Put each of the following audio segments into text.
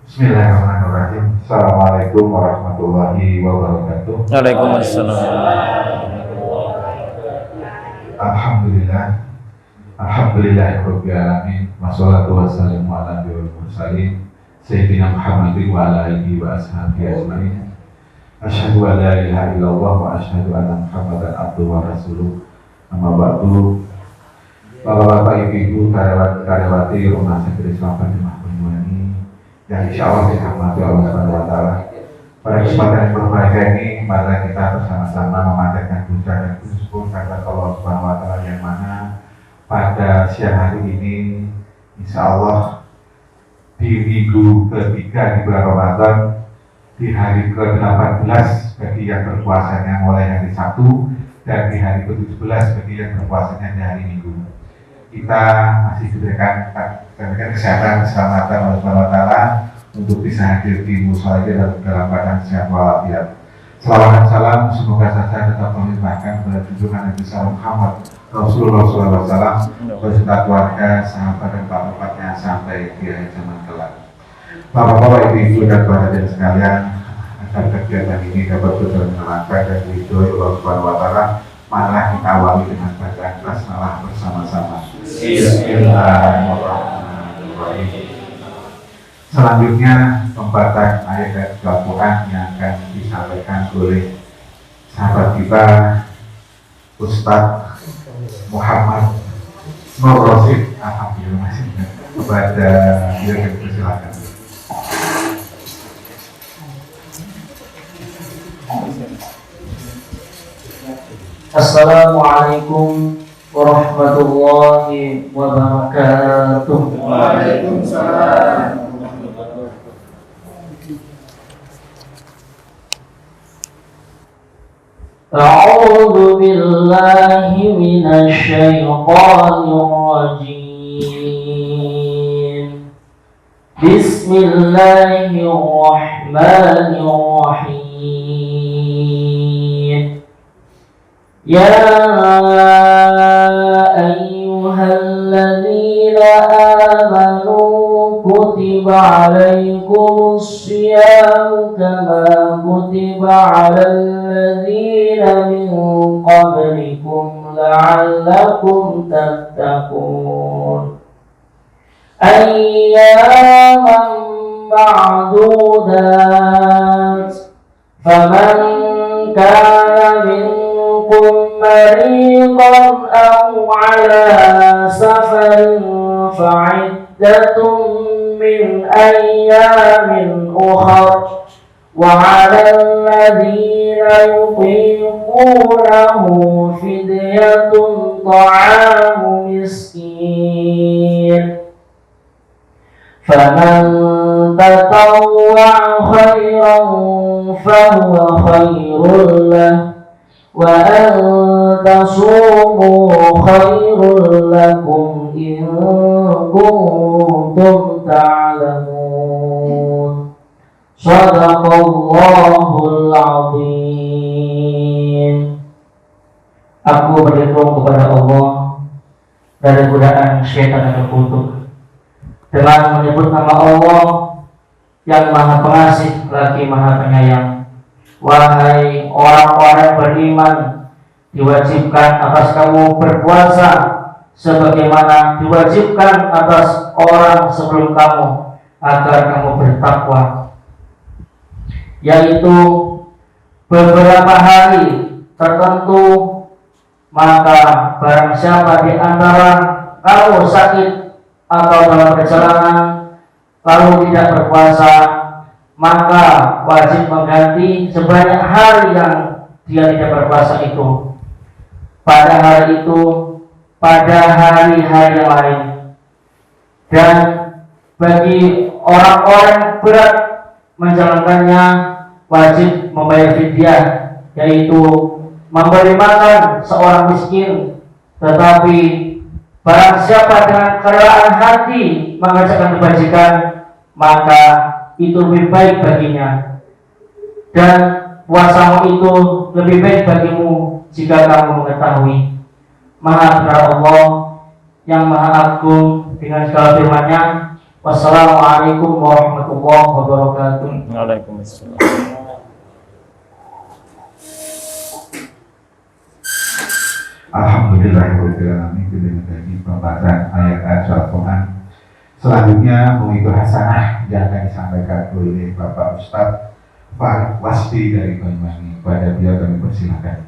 Bismillahirrahmanirrahim. Assalamualaikum warahmatullahi wabarakatuh. Waalaikumsalam. Alhamdulillah. Alhamdulillahirabbil alamin. Wassalatu wassalamu ala nabiyil mursalin sayyidina Muhammadin wa ala alihi wa ashabihi ajmain. Asyhadu an la ilaha illallah wa asyhadu anna Muhammadan abduhu wa rasuluh. Amma ba'du. Bapak-bapak, ibu-ibu, karyawati Rumah Sakit Islam Fatimah Banyuwangi yang insya Allah dirahmati Allah Subhanahu wa Ta'ala. Pada kesempatan yang berbahagia ini, mari kita bersama-sama memanjatkan puja dan syukur kepada Allah Subhanahu wa Ta'ala yang mana pada siang hari ini, insya Allah di minggu ketiga di bulan Ramadan, di hari ke-18 bagi yang berpuasanya mulai hari Sabtu, dan di hari ke-17 bagi yang berpuasanya di hari Minggu. Kita masih diberikan kesehatan, keselamatan oleh Subhanahu wa Ta'ala untuk bisa hadir di musala dalam keadaan sehat walafiat. Salawat dan salam semoga saja tetap melimpahkan kepada junjungan Nabi Muhammad Rasulullah SAW beserta keluarga, sahabat dan bapak-bapaknya sampai di akhir zaman kelak. Bapak-bapak, ibu-ibu dan saudara sekalian, agar kegiatan ini dapat berjalan dengan lancar dan diridhoi Allah Subhanahu wa Ta'ala, marilah kita awali dengan bacaan basmalah bersama-sama. Bismillahirrahmanirrahim. Selanjutnya pembacaan ayat Al-Quran yang akan disampaikan oleh sahabat kita Ustadz Muhammad Nur Rosid. Alhamdulillah masih kepada dia yang dipersilakan. Assalamualaikum warahmatullahi wabarakatuh. Waalaikumsalam. A'udzu billahi minasy syaithanir rajim. Bismillahirrahmanirrahim. Ya ayyuhalladzina amanu kutiba alaikumus syiyamu kama kutiba alal ladzina min qablikum la'allakum tattaqun. Ayyaman ma'dudat, faman kana minkum maridan aw ala safarin fa'iddatun min ayyamin ukhar wa 'alal ladzina yutiqunahu fidyatun ta'amu miskin. Faman tatawwa'a khairan fahuwa khairul lahu wa an tasumu khairul lakum in kuntum ta'lamun. Shadaqallahul azim. Aku berlindung kepada Allah dari godaan syaitan yang terkutuk dengan menyebut nama Allah yang Maha Pengasih lagi Maha Penyayang. Wahai orang-orang beriman, diwajibkan atas kamu berpuasa sebagaimana diwajibkan atas orang sebelum kamu agar kamu bertakwa, yaitu beberapa hari tertentu. Maka barang siapa di antara kamu sakit atau dalam perjalanan lalu tidak berpuasa, maka wajib mengganti sebanyak hari yang dia tidak berpuasa itu pada hari itu pada hari-hari yang lain. Dan bagi orang-orang berat menjalankannya wajib membayar fidyah, yaitu memberi makan seorang miskin. Tetapi barang siapa dengan kerelaan hati mengerjakan kebajikan, maka itu lebih baik baginya, dan puasamu itu lebih baik bagimu jika kamu mengetahui. Maha besar Allah yang Maha Agung dengan segala firman-Nya, Wassalamualaikum warahmatullahi wabarakatuh. Waalaikumsalam. Alhamdulillahirobbilalamin. Kita menjadi pembacaan ayat-ayat Al-Quran. Selanjutnya mengikut hasanah yang akan disampaikan oleh Bapak Ustadz Farid Wasfi dari Banyuwangi. Pada beliau kami persilakan.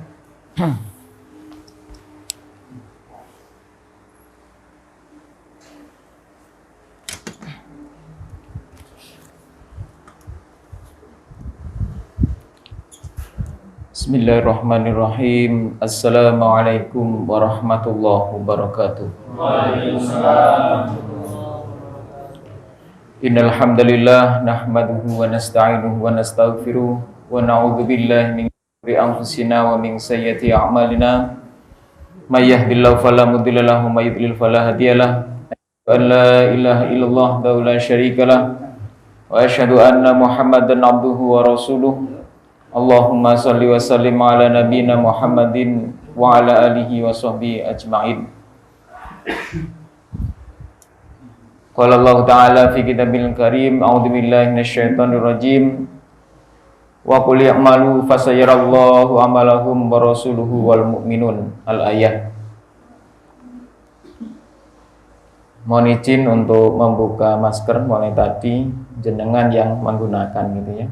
Bismillahirrahmanirrahim. Assalamualaikum warahmatullahi wabarakatuh. Innal hamdalillah nahmaduhu wa nasta'inuhu wa nastaghfiruh wa na'udzu billahi min shururi anfusina wa min sayyiati a'malina. May yahdihillahu fala mudilla lahu wa may yudlil fala hadiyalah. Asyhadu an la ilaha illallah wa la syarikalah wa asyhadu anna Muhammadan abduhu wa rasuluh. Allahumma salli wa sallim ala nabiyyina Muhammadin wa ala alihi wa sahbihi ajma'in. Qala Allah Ta'ala fi kitabil karim, a'udzu billahi minasyaitonir rajim. Wa qul i'malu fasayarallahu amalahum wa rasuluhu wal mu'minun. Al-ayat. Mohon izin untuk membuka masker mulai tadi, jenengan yang menggunakan gitu ya.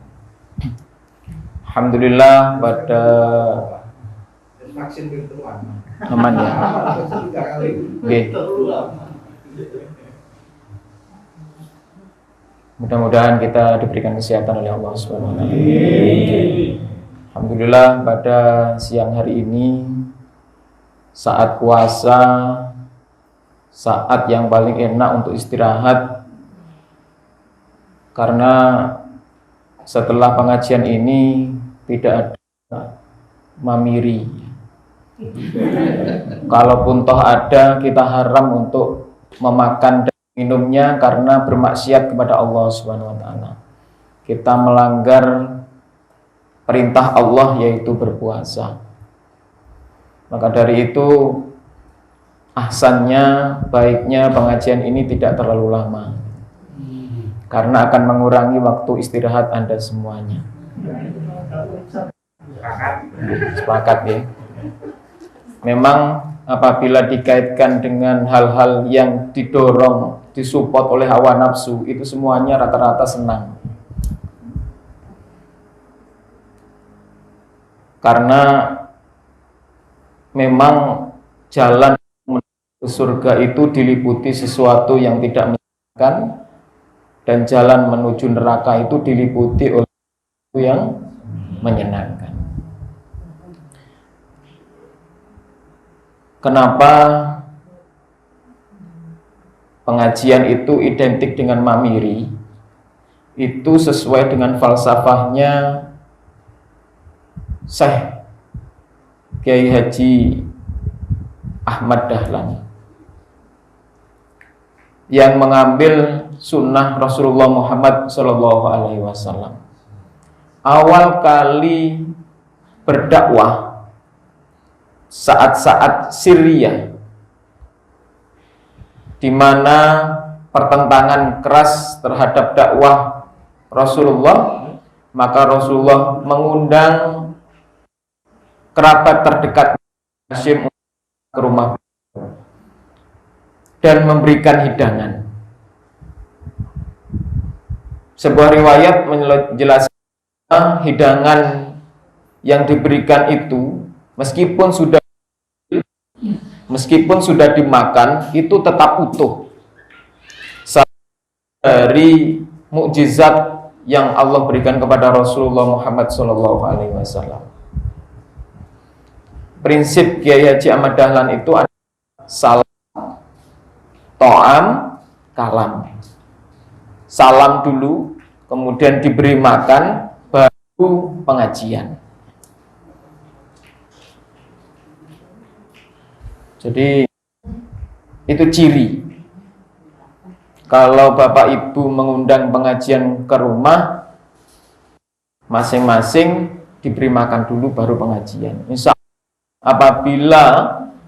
Alhamdulillah pada aman ya. Oke. Mudah-mudahan kita diberikan kesehatan oleh Allah Subhanahu wa taala. Alhamdulillah pada siang hari ini saat puasa, saat yang paling enak untuk istirahat, karena setelah pengajian ini tidak ada mamiri. Kalaupun toh ada, kita haram untuk memakan dan minumnya karena bermaksiat kepada Allah Subhanahu wa taala. Kita melanggar perintah Allah yaitu berpuasa. Maka dari itu ahsannya, baiknya pengajian ini tidak terlalu lama, karena akan mengurangi waktu istirahat Anda semuanya. Sepakat ya. Memang apabila dikaitkan dengan hal-hal yang didorong, disupport oleh hawa nafsu, itu semuanya rata-rata senang. Karena memang jalan menuju surga itu diliputi sesuatu yang tidak menyenangkan, dan jalan menuju neraka itu diliputi oleh sesuatu yang menyenangkan. Kenapa pengajian itu identik dengan mamiri? Itu sesuai dengan falsafahnya Syekh Kiai Haji Ahmad Dahlan yang mengambil sunnah Rasulullah Muhammad SAW. Awal kali berdakwah saat-saat Syria, di mana pertentangan keras terhadap dakwah Rasulullah, maka Rasulullah mengundang kerabat terdekat Hashim ke rumah dan memberikan hidangan. Sebuah riwayat menjelaskan hidangan yang diberikan itu meskipun sudah dimakan itu tetap utuh. Dari mukjizat yang Allah berikan kepada Rasulullah Muhammad SAW. Prinsip Kiai Haji Ahmad Dahlan itu adalah salam, to'am, kalam. Salam dulu, kemudian diberi makan, baru pengajian. Jadi itu ciri. Kalau Bapak Ibu mengundang pengajian ke rumah, masing-masing diberi makan dulu baru pengajian. Insya Allah, apabila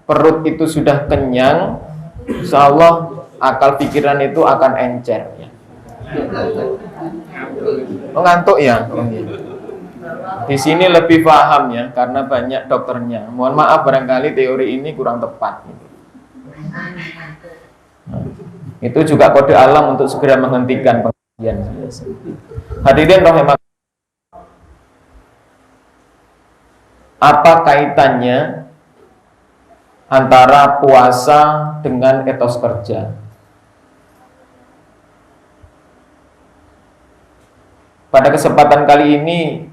perut itu sudah kenyang, insya Allah akal pikiran itu akan encer ya. Oh, ngantuk ya? Oh, iya. Di sini lebih paham ya, karena banyak dokternya. Mohon maaf barangkali teori ini kurang tepat. Nah, itu juga kode alam untuk segera menghentikan pengajian. Hadirin rahimah, apa kaitannya antara puasa dengan etos kerja? Pada kesempatan kali ini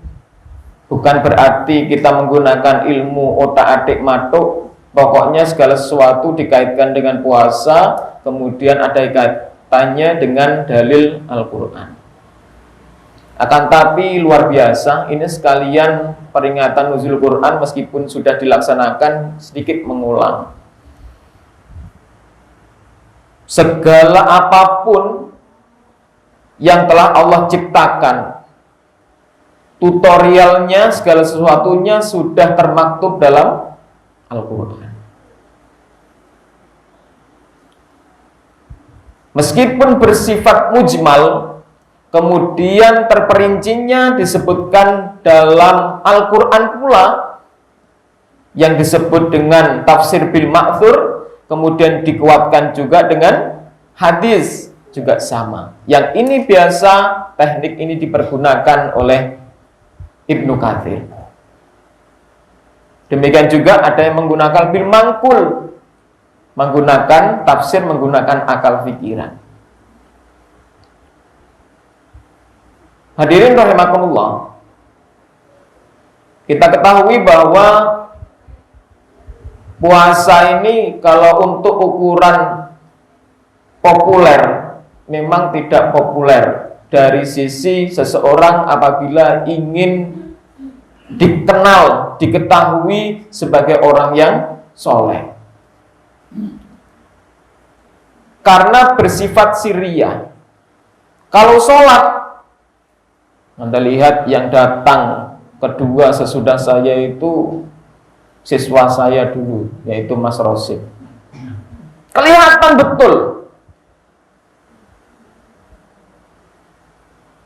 bukan berarti kita menggunakan ilmu otak-atik matuk, pokoknya segala sesuatu dikaitkan dengan puasa, kemudian ada kaitannya dengan dalil Al-Quran. Akan tapi luar biasa, ini sekalian peringatan nuzul Quran meskipun sudah dilaksanakan, sedikit mengulang. Segala apapun yang telah Allah ciptakan, tutorialnya, segala sesuatunya sudah termaktub dalam Al-Quran. Meskipun bersifat mujmal, kemudian terperincinya disebutkan dalam Al-Quran pula, yang disebut dengan tafsir bil ma'thur, kemudian dikuatkan juga dengan hadis, juga sama. Yang ini biasa, teknik ini dipergunakan oleh Ibnu Katsir. Demikian juga ada yang menggunakan bil mangkul, menggunakan tafsir, menggunakan akal pikiran. Hadirin rahimakumullah, kita ketahui bahwa puasa ini kalau untuk ukuran populer memang tidak populer dari sisi seseorang apabila ingin dikenal, diketahui sebagai orang yang soleh, karena bersifat sirriyah. Kalau sholat, Anda lihat yang datang kedua sesudah saya itu siswa saya dulu, yaitu Mas Rosid. Kelihatan betul.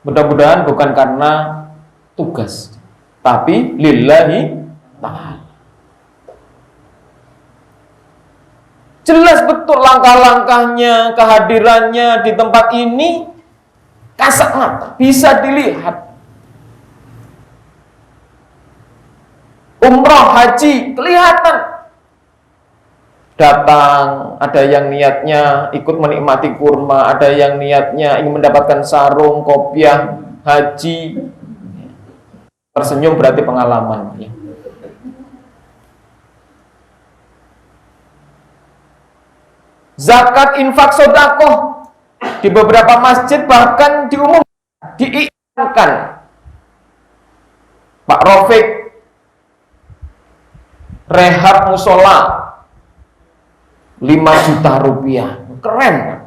Mudah-mudahan bukan karena tugas, tapi lillahi ta'ala. Jelas betul langkah-langkahnya, kehadirannya di tempat ini kasat mata, bisa dilihat. Umroh, haji, kelihatan. Datang, ada yang niatnya ikut menikmati kurma, ada yang niatnya ingin mendapatkan sarung, kopiah, haji. Tersenyum berarti pengalaman. Zakat, infak, sedekah di beberapa masjid bahkan diumumkan, diiklankan. Pak Rafiq rehab musola 5 juta rupiah, keren.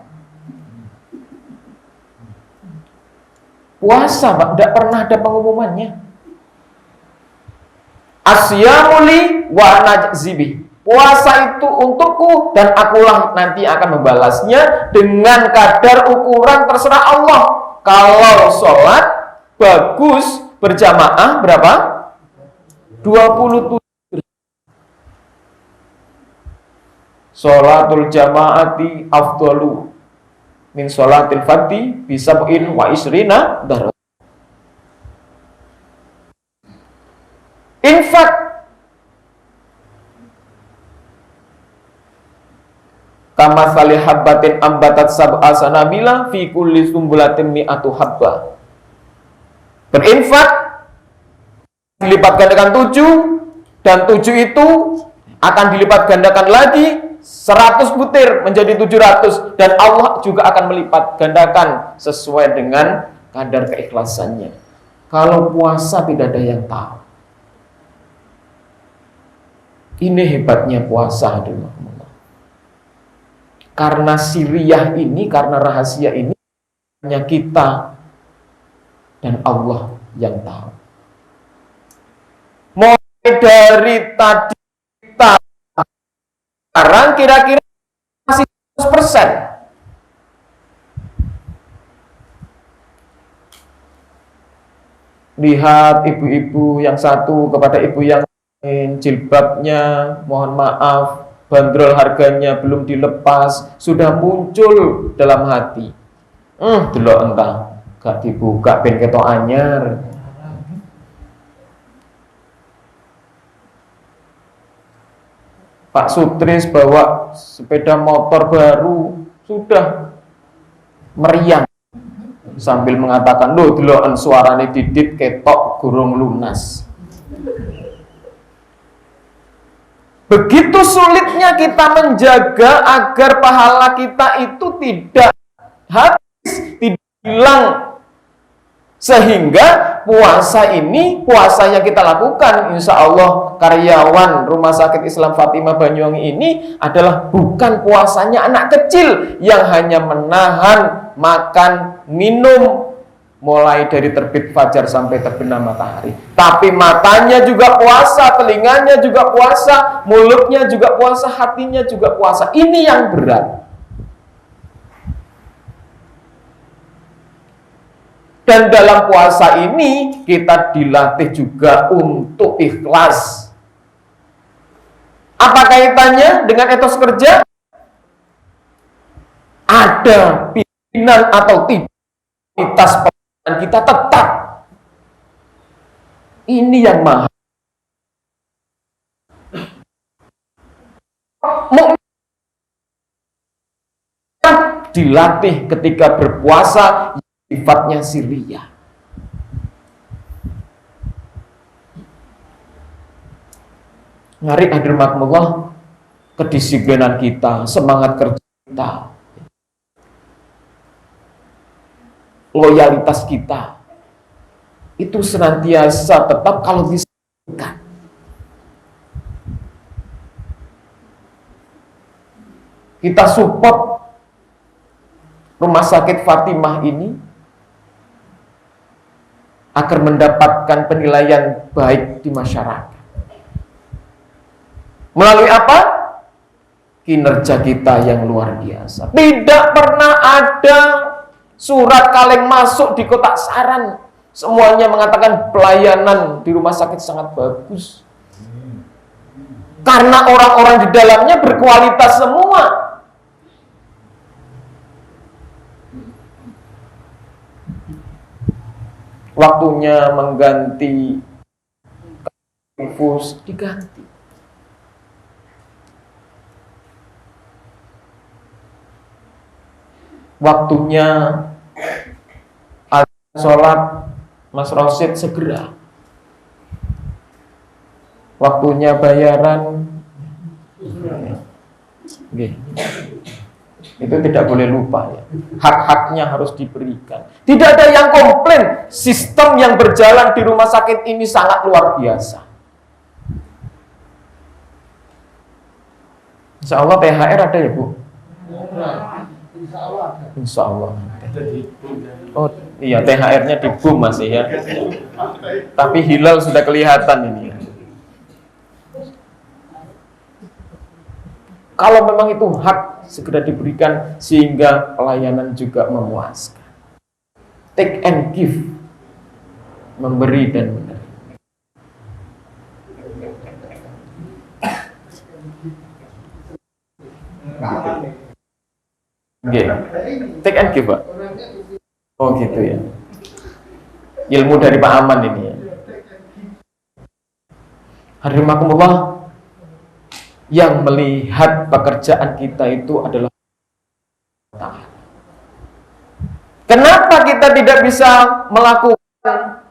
Puasa, Pak, tidak pernah ada pengumumannya. Asyamuli wa najzibi. Puasa itu untukku dan akulah nanti akan membalasnya dengan kadar ukuran terserah Allah. Kalau sholat bagus berjamaah berapa? 27. Sholatul jamaati afdalu min sholatil fardhi bisab'in wa isrina darajah. Infak, kama salih habbatin ambatat sab'a sanabila fi kulli sumbulatin mi'atu habba. Berinfak dilipat gandakan 7, dan 7 itu akan dilipat gandakan lagi 100 butir menjadi 700, dan Allah juga akan melipat gandakan sesuai dengan kadar keikhlasannya. Kalau puasa tidak ada yang tahu. Ini hebatnya puasa, karena sirriyah ini, karena rahasia ini hanya kita dan Allah yang tahu. Mulai dari tadi kita sekarang kira-kira masih 100%. Lihat ibu-ibu yang satu kepada ibu yang lain, jilbabnya mohon maaf, bandrol harganya belum dilepas, sudah muncul dalam hati. Delok entah gak dibuka ben ketok anyar. Pak Sutris bawa sepeda motor baru, sudah meriang sambil mengatakan, "Loh, deloken suarane Didit ketok gurung lunas." Begitu sulitnya kita menjaga agar pahala kita itu tidak habis, tidak hilang. Sehingga puasa ini, puasa yang kita lakukan, insya Allah karyawan Rumah Sakit Islam Fatimah Banyuwangi ini adalah bukan puasanya anak kecil yang hanya menahan makan, minum mulai dari terbit fajar sampai terbenam matahari. Tapi matanya juga puasa, telinganya juga puasa, mulutnya juga puasa, hatinya juga puasa. Ini yang berat. Dan dalam puasa ini kita dilatih juga untuk ikhlas. Apa kaitannya dengan etos kerja? Ada pimpinan atau tidak, kualitas pelayanan kita tetap. Ini yang mahal. Dilatih ketika berpuasa sifatnya sirriyah. Ngari hadirmakumullah, kedisiplinan kita, semangat kerja kita, loyalitas kita itu senantiasa tetap kalau disebutkan. Kita support Rumah Sakit Fatimah ini agar mendapatkan penilaian baik di masyarakat. Melalui apa? Kinerja kita yang luar biasa. Tidak pernah ada surat kaleng masuk di kotak saran. Semuanya mengatakan pelayanan di rumah sakit sangat bagus. Karena orang-orang di dalamnya berkualitas semua. Waktunya mengganti infus diganti. Waktunya sholat Mas Rosid segera. Waktunya bayaran, okay. Itu tidak boleh lupa ya. Hak-haknya harus diberikan. Tidak ada yang komplain. Sistem yang berjalan di rumah sakit ini sangat luar biasa. Insya Allah THR ada ya Bu? Insya Allah. Oh iya, THR-nya di boom masih ya. Tapi hilal sudah kelihatan ini. Kalau memang itu hak, segera diberikan sehingga pelayanan juga memuaskan. Take and give, memberi dan menerima. Okay. Take and give, Pak. Oh gitu ya. Ilmu dari Pak Aman ini ya. Hadirin yang melihat pekerjaan kita itu adalah Allah. Kenapa kita tidak bisa melakukan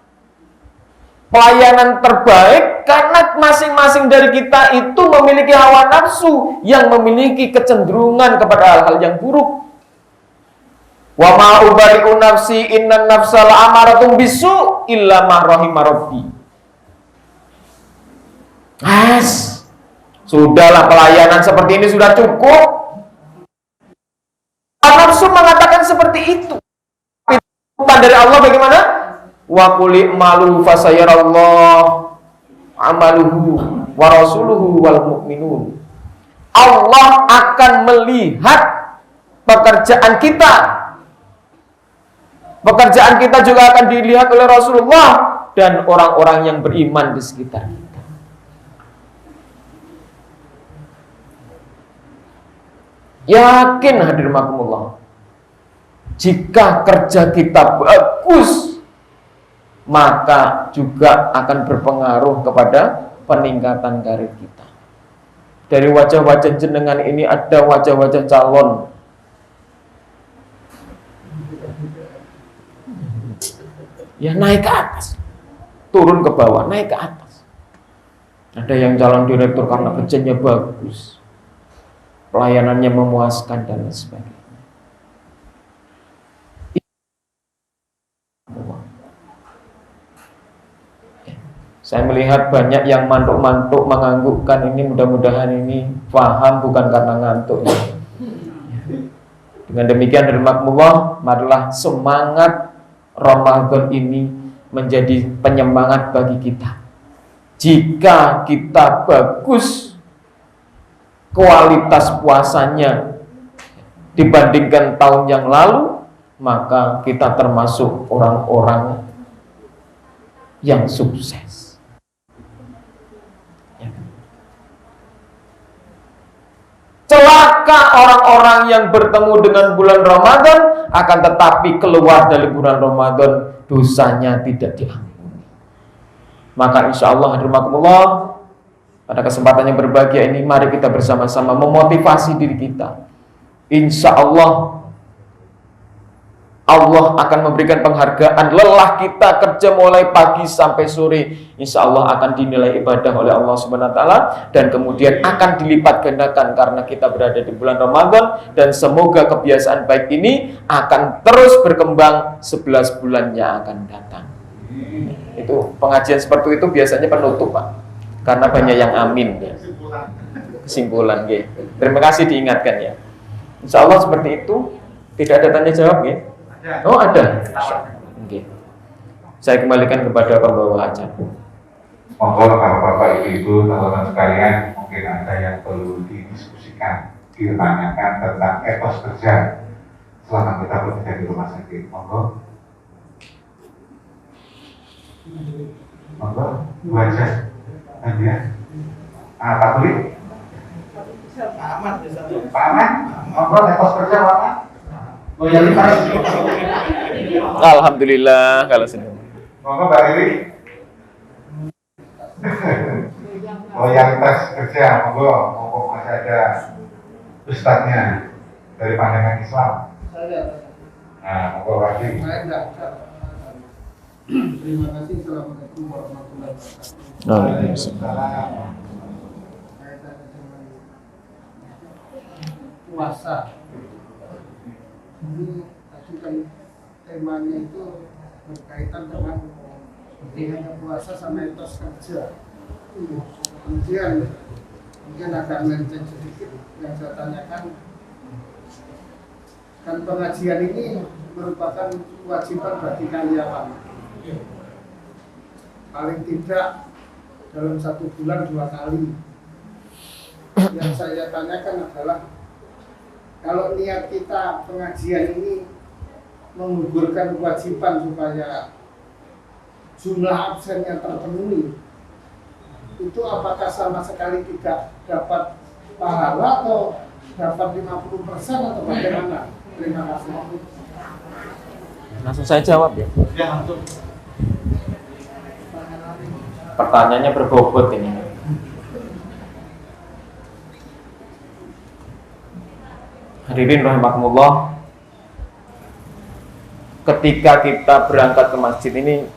pelayanan terbaik? Karena masing-masing dari kita itu memiliki hawa nafsu yang memiliki kecenderungan kepada hal-hal yang buruk. Wa ma ubari'u nafsi innan nafsa la'amaratun bisu illa ma rahima rabbi. Sudahlah, pelayanan seperti ini sudah cukup. Nafsu mengatakan seperti itu. Tapi dari Allah bagaimana? Wa quli malu fasayarallahu amaluhu wa rasuluhu wal mu'minun. Allah akan melihat pekerjaan kita. Pekerjaan kita juga akan dilihat oleh Rasulullah dan orang-orang yang beriman di sekitar kita. Yakin hadirin rahimakumullah, jika kerja kita bagus, maka juga akan berpengaruh kepada peningkatan karir kita. Dari wajah-wajah jenengan ini ada wajah-wajah calon ya naik ke atas, turun ke bawah, naik ke atas. Ada yang calon direktur karena kerjanya bagus, pelayanannya memuaskan dan sebagainya. Saya melihat banyak yang mantuk-mantuk menganggukkan ini, mudah-mudahan ini paham bukan karena ngantuk. Dengan demikian rahmatullah, marilah semangat Ramadan ini menjadi penyemangat bagi kita. Jika kita bagus kualitas puasanya dibandingkan tahun yang lalu, maka kita termasuk orang-orang yang sukses. Celaka orang-orang yang bertemu dengan bulan Ramadan, akan tetapi keluar dari bulan Ramadan dosanya tidak diampuni. Maka insya Allah hadirinmakumullah, pada kesempatan yang berbahagia ini, mari kita bersama-sama memotivasi diri kita. Insya Allah Allah akan memberikan penghargaan. Lelah kita kerja mulai pagi sampai sore, insya Allah akan dinilai ibadah oleh Allah Subhanahu Wa Taala, dan kemudian akan dilipat gandakan karena kita berada di bulan Ramadan. Dan semoga kebiasaan baik ini akan terus berkembang 11 bulan yang akan datang. Itu pengajian seperti itu biasanya penutup, Pak, karena banyak yang amin ya. Kesimpulan ya. Terima kasih diingatkan ya. Insya Allah seperti itu. Tidak ada tanya jawab ya. Oh ada. Oke. Saya kembalikan kepada pembawa acara. Monggo Bapak Ibu, teman-teman sekalian, mungkin ada yang perlu didiskusikan, ditanyakan tentang etos kerja selama kita bekerja di rumah sakit. Monggo. Monggo, wajah ya. Pak Beli? Pak Ahmad, monggo etos kerja Pak Ahmad. Alhamdulillah kalau sedang. Monggo Mbak Riri. Loyalitas kerja, monggo masih ada ustadznya dari pandangan Islam. Nah, monggo lagi. Terima kasih. Assalamualaikum warahmatullahi wabarakatuh. Waalaikumsalam. Puasa. Ini tadi kan temanya itu berkaitan dengan pentingnya puasa sama etos kerja. Kemudian mungkin agak melenceng sedikit yang saya tanyakan, kan pengajian ini merupakan kewajiban bagi karyawan. Paling tidak dalam 1 bulan 2 kali. Yang saya tanyakan adalah, kalau niat kita pengajian ini menggugurkan kewajiban supaya jumlah absennya terpenuhi, itu apakah sama sekali tidak dapat pahala atau dapat 50% atau bagaimana? Terima kasih. Langsung saya jawab ya. Ya, langsung. Pertanyaannya berbobot ini. Hadirin rahimakumullah, ketika kita berangkat ke masjid ini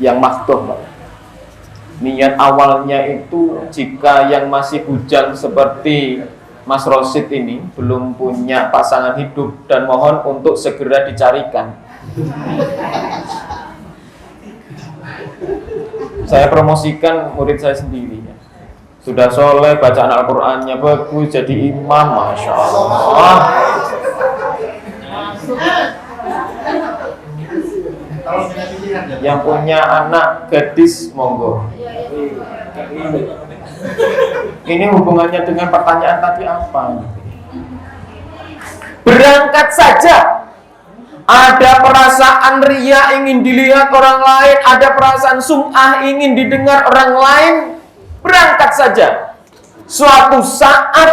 yang maktuh, Pak. Niat awalnya itu jika yang masih bujang seperti Mas Rosid ini belum punya pasangan hidup, dan mohon untuk segera dicarikan. Saya promosikan murid saya sendiri ya. Sudah soleh, bacaan Al-Qur'annya bagus, jadi imam, Masya Allah. Yang punya anak gadis, monggo. Ini hubungannya dengan pertanyaan tadi apa? Berangkat saja ada perasaan riya ingin dilihat orang lain, ada perasaan sum'ah ingin didengar orang lain, berangkat saja. Suatu saat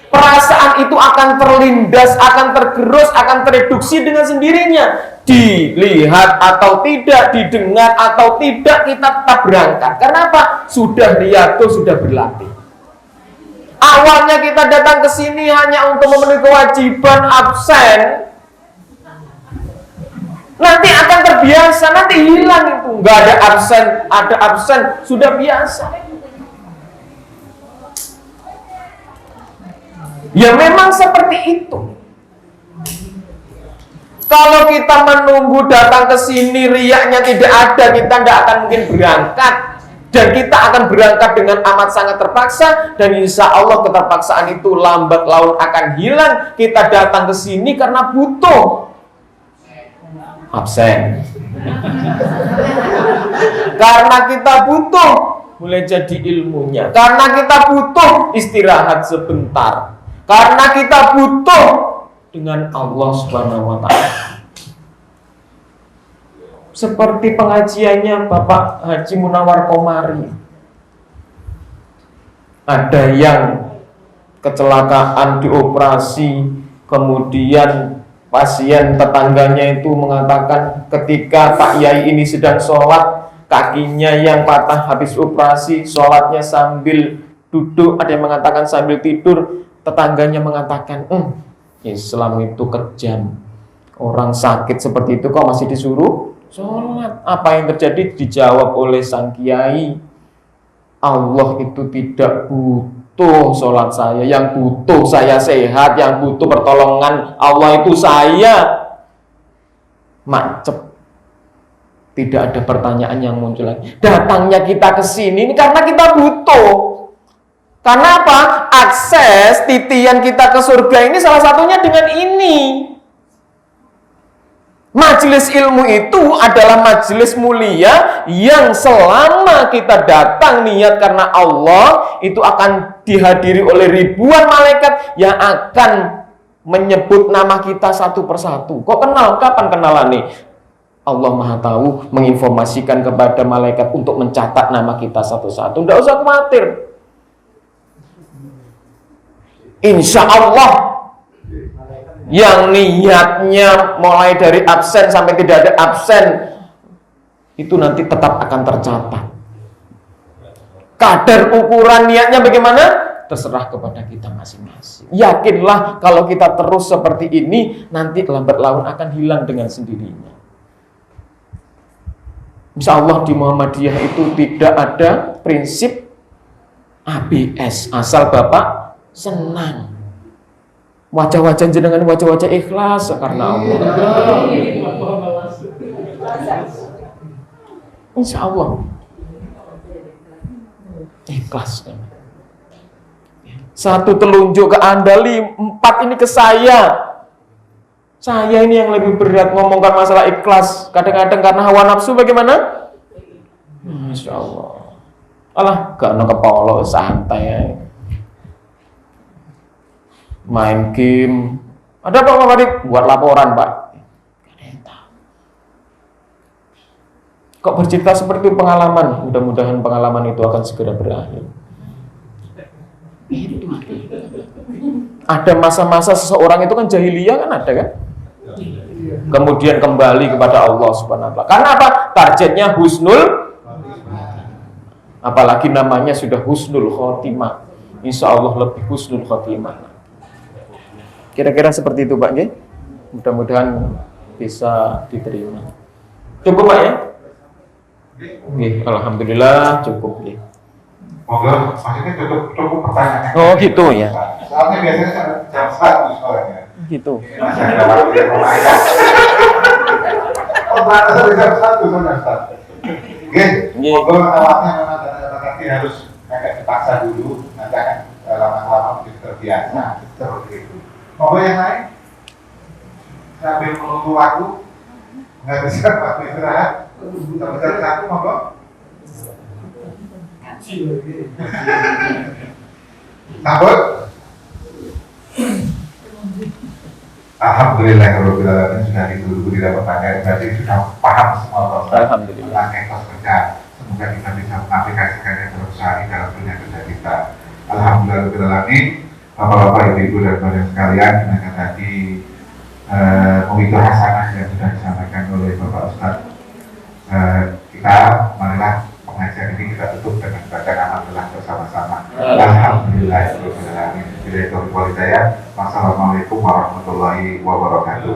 perasaan itu akan terlindas, akan tergerus, akan tereduksi dengan sendirinya. Dilihat atau tidak, didengar atau tidak, kita tetap berangkat. Kenapa? Sudah riyadhah, sudah berlatih. Awalnya kita datang ke sini hanya untuk memenuhi kewajiban absen, nanti akan terbiasa, nanti hilang itu. Nggak ada absen, sudah biasa. Ya memang seperti itu. Kalau kita menunggu datang ke sini riyaknya tidak ada, kita tidak akan mungkin berangkat. Dan kita akan berangkat dengan amat sangat terpaksa. Dan insya Allah keterpaksaan itu lambat laun akan hilang. Kita datang ke sini karena butuh absen. Karena kita butuh mulai jadi ilmunya. Karena kita butuh istirahat sebentar. Karena kita butuh dengan Allah Subhanahu wa ta'ala. Seperti pengajiannya Bapak Haji Munawar Komari. Ada yang kecelakaan dioperasi, kemudian pasien tetangganya itu mengatakan ketika Pak Yai ini sedang sholat, kakinya yang patah habis operasi, sholatnya sambil duduk, ada yang mengatakan sambil tidur. Tetangganya mengatakan, Islam itu kejam. Orang sakit seperti itu kok masih disuruh sholat. Apa yang terjadi? Dijawab oleh sang kiai, Allah itu tidak butuh sholat saya. Yang butuh saya sehat, yang butuh pertolongan Allah itu saya. Macep. Tidak ada pertanyaan yang muncul lagi. Datangnya kita ke sini ini karena kita butuh. Karena apa? Akses titian kita ke surga ini salah satunya dengan ini. Majelis ilmu itu adalah majelis mulia yang selama kita datang niat karena Allah, itu akan dihadiri oleh ribuan malaikat yang akan menyebut nama kita satu persatu. Kok kenal? Kapan kenalan nih? Allah Maha Tahu menginformasikan kepada malaikat untuk mencatat nama kita satu-satu. Tidak usah khawatir. Insya Allah yang niatnya mulai dari absen sampai tidak ada absen itu nanti tetap akan tercatat. Kadar ukuran niatnya bagaimana? Terserah kepada kita masing-masing. Yakinlah kalau kita terus seperti ini nanti lambat laun akan hilang dengan sendirinya. Insya Allah di Muhammadiyah itu tidak ada prinsip ABS, asal Bapak senang. Wajah-wajah jenengan wajah-wajah ikhlas karena Allah. Insya Allah ikhlas. Satu telunjuk ke Anda, 4 ini ke saya. Saya ini yang lebih berat ngomongkan masalah ikhlas. Kadang-kadang karena hawa nafsu bagaimana? Masya Allah. Alah, gak ada kepala, santai ya. Main game. Ada apa Pak Farid? Buat laporan Pak. Kok bercerita seperti itu pengalaman? Mudah-mudahan pengalaman itu akan segera berakhir. Ada masa-masa seseorang itu kan jahiliyah kan ada kan? Kemudian kembali kepada Allah Subhanahu wa ta'ala. Karena apa? Targetnya husnul, apalagi namanya sudah husnul khotimah. Insya Allah lebih husnul khotimah. Kira-kira seperti itu Pak nggih. Mudah-mudahan bisa diterima. Cukup Pak ya? Nggih, alhamdulillah cukup nggih. Monggo, maksudnya cukup pertanyaan. Oh gitu ya. Soalnya biasanya jam 1 soalnya. Gitu. Masih ada waktu yang lumayan. Oh, ternyata jam 1 soalnya Ustaz. Oke, monggo awalnya memang tadi harus agak dipaksa dulu, nanti akan lama-lama mungkin terbiasa. Seperti itu. Monggo yang lain? Sambil menunggu waktu, nggak bisa waktu istirahat. Sebesar satu, monggo. Sambut. Alhamdulillahirobbilalamin, sudah ditunggu tidak pertanyaan, berarti sudah paham semua Pak Ustaz Alhamdulillah. tentang etos kerja. Semoga kita bisa mengaplikasikannya dalam sehari dalam dunia kerja kita. Alhamdulillahirobbilalamin. Bapak-bapak, ibu-ibu dan saudara sekalian, dengan tadi pemikiran hasanah yang sudah disampaikan oleh Bapak Ustaz, kita marilah pengajian ini kita tutup dengan bacaan alhamdulillah bersama-sama. Alhamdulillahirobbilalamin. Wassalamualaikum warahmatullahi wabarakatuh.